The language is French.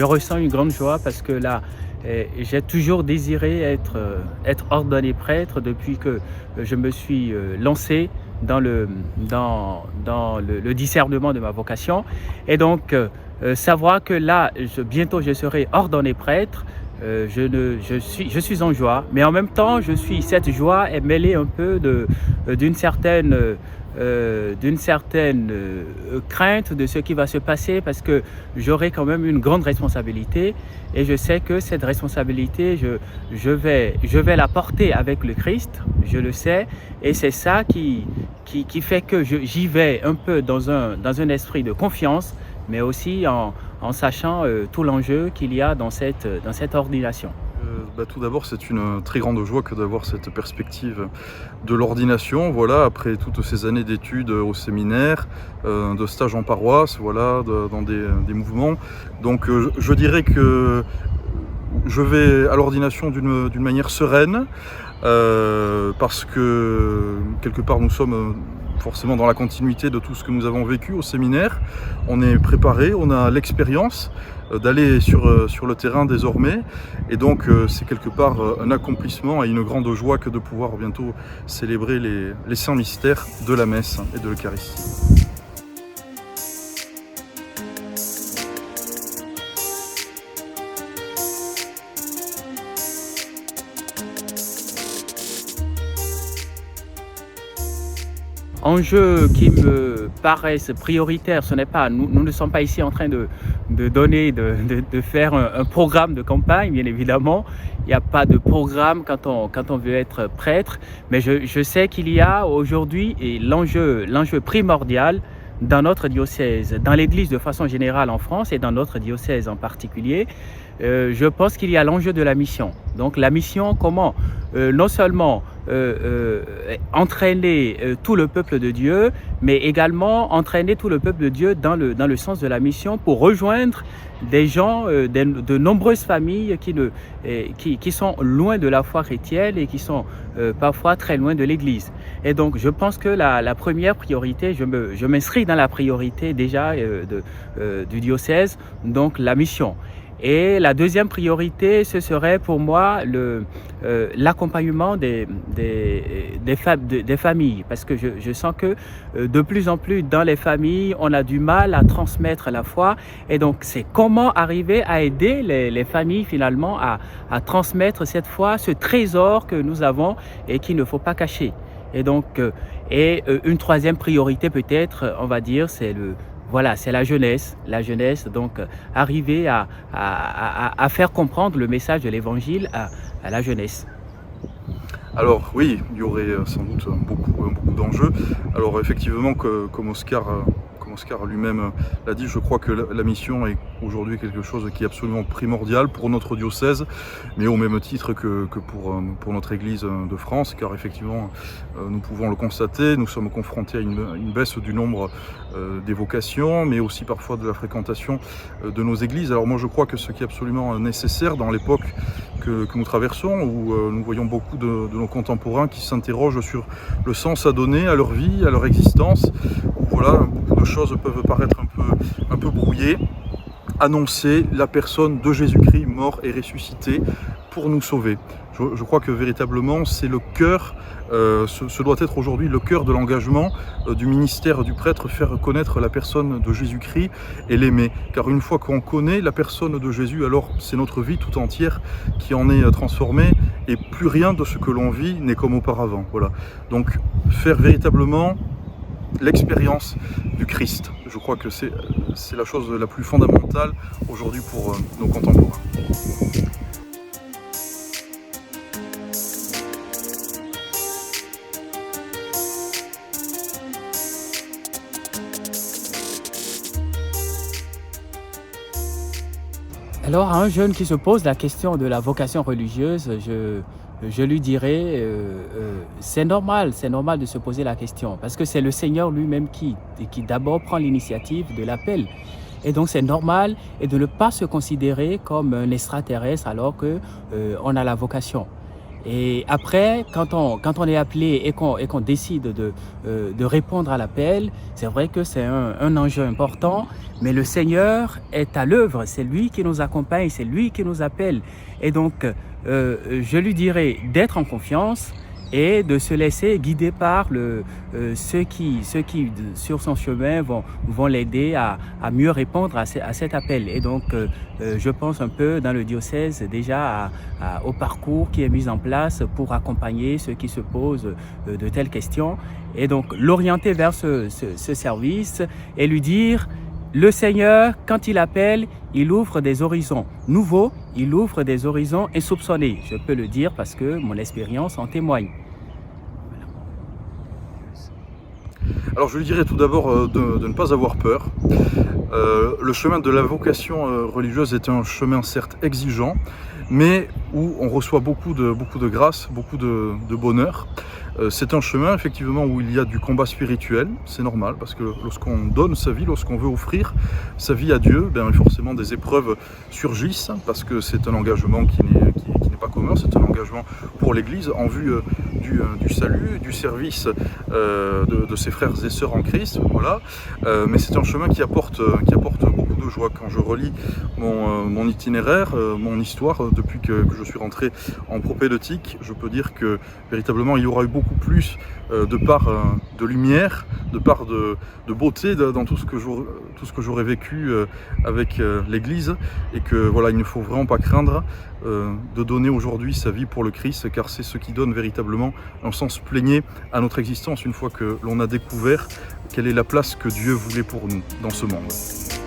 je ressens une grande joie parce que là, j'ai toujours désiré être ordonné prêtre depuis que je me suis lancé dans le discernement de ma vocation. Et donc, savoir que là, bientôt je serai ordonné prêtre, je suis en joie, mais en même temps, cette joie est mêlée un peu d'une certaine, crainte de ce qui va se passer parce que j'aurai quand même une grande responsabilité et je sais que cette responsabilité, je vais la porter avec le Christ, je le sais, et c'est ça qui fait que j'y vais un peu dans un esprit de confiance, mais aussi en sachant tout l'enjeu qu'il y a dans cette ordination. Tout d'abord, c'est une très grande joie que d'avoir cette perspective de l'ordination, voilà, après toutes ces années d'études au séminaire, de stages en paroisse, voilà, dans des mouvements. Donc je dirais que je vais à l'ordination d'une manière sereine, parce que quelque part nous sommes forcément dans la continuité de tout ce que nous avons vécu au séminaire. On est préparé, on a l'expérience d'aller sur le terrain désormais, et donc c'est quelque part un accomplissement et une grande joie que de pouvoir bientôt célébrer les saints mystères de la messe et de l'Eucharistie. Enjeux qui me paraissent prioritaires, ce n'est pas, nous ne sommes pas ici en train de faire un programme de campagne, bien évidemment. Il n'y a pas de programme quand on veut être prêtre, mais je sais qu'il y a aujourd'hui l'enjeu primordial dans notre diocèse, dans l'Église de façon générale en France et dans notre diocèse en particulier. Je pense qu'il y a l'enjeu de la mission. Donc la mission, comment non seulement entraîner tout le peuple de Dieu, mais également entraîner tout le peuple de Dieu dans le sens de la mission pour rejoindre des gens, de nombreuses familles qui sont loin de la foi chrétienne et qui sont parfois très loin de l'Église. Et donc je pense que la première priorité, je m'inscris dans la priorité déjà du diocèse, donc la mission. Et la deuxième priorité, ce serait pour moi l'accompagnement des familles, parce que je sens que de plus en plus dans les familles, on a du mal à transmettre la foi, et donc c'est comment arriver à aider les familles finalement à transmettre cette foi, ce trésor que nous avons et qu'il ne faut pas cacher. Et donc, une troisième priorité peut-être, on va dire, c'est la jeunesse. La jeunesse, donc arriver à faire comprendre le message de l'Évangile à la jeunesse. Alors oui, il y aurait sans doute beaucoup d'enjeux. Alors effectivement, comme Oscar lui-même l'a dit, je crois que la mission est aujourd'hui quelque chose qui est absolument primordial pour notre diocèse, mais au même titre que pour notre Église de France, car effectivement, nous pouvons le constater, nous sommes confrontés à une baisse du nombre des vocations, mais aussi parfois de la fréquentation de nos églises. Alors moi je crois que ce qui est absolument nécessaire dans l'époque que nous traversons, où nous voyons beaucoup de nos contemporains qui s'interrogent sur le sens à donner à leur vie, à leur existence, où voilà, beaucoup de choses peuvent paraître un peu brouillées. Annoncer la personne de Jésus-Christ mort et ressuscité pour nous sauver. Je crois que véritablement c'est le cœur, ce doit être aujourd'hui le cœur de l'engagement du ministère du prêtre, faire connaître la personne de Jésus-Christ et l'aimer. Car une fois qu'on connaît la personne de Jésus, alors c'est notre vie tout entière qui en est transformée, et plus rien de ce que l'on vit n'est comme auparavant. Voilà. Donc faire véritablement l'expérience du Christ. Je crois que c'est la chose la plus fondamentale aujourd'hui pour nos contemporains. Alors à un jeune qui se pose la question de la vocation religieuse, je lui dirais, c'est normal de se poser la question, parce que c'est le Seigneur lui-même qui d'abord prend l'initiative de l'appel. Et donc c'est normal, et de ne pas se considérer comme un extraterrestre alors qu'on a la vocation. Et après, quand on est appelé et qu'on décide de répondre à l'appel, c'est vrai que c'est un enjeu important, mais le Seigneur est à l'œuvre, c'est lui qui nous accompagne, c'est lui qui nous appelle. Et donc, je lui dirais d'être en confiance et de se laisser guider par ceux qui sur son chemin vont l'aider à mieux répondre à cet appel. Et donc, je pense un peu dans le diocèse déjà au parcours qui est mis en place pour accompagner ceux qui se posent de telles questions. Et donc, l'orienter vers ce service et lui dire, le Seigneur, quand il appelle, il ouvre des horizons nouveaux, il ouvre des horizons insoupçonnés. Je peux le dire parce que mon expérience en témoigne. Alors je lui dirais tout d'abord de ne pas avoir peur. Le chemin de la vocation religieuse est un chemin certes exigeant, mais où on reçoit beaucoup de grâce, beaucoup de bonheur. C'est un chemin effectivement où il y a du combat spirituel, c'est normal, parce que lorsqu'on donne sa vie, lorsqu'on veut offrir sa vie à Dieu, bien forcément des épreuves surgissent, parce que c'est un engagement qui n'est pas commun, c'est un engagement pour l'Église en vue du salut, du service de ses frères et sœurs en Christ, voilà. Mais c'est un chemin qui apporte beaucoup de joie. Quand je relis mon itinéraire, mon histoire, depuis que je suis rentré en propédeutique, je peux dire que véritablement il y aura eu beaucoup plus de part de lumière, de part de beauté dans tout ce que j'aurais vécu avec l'Église, et que voilà, il ne faut vraiment pas craindre de donner aujourd'hui sa vie pour le Christ, car c'est ce qui donne véritablement un sens plénier à notre existence une fois que l'on a découvert quelle est la place que Dieu voulait pour nous dans ce monde.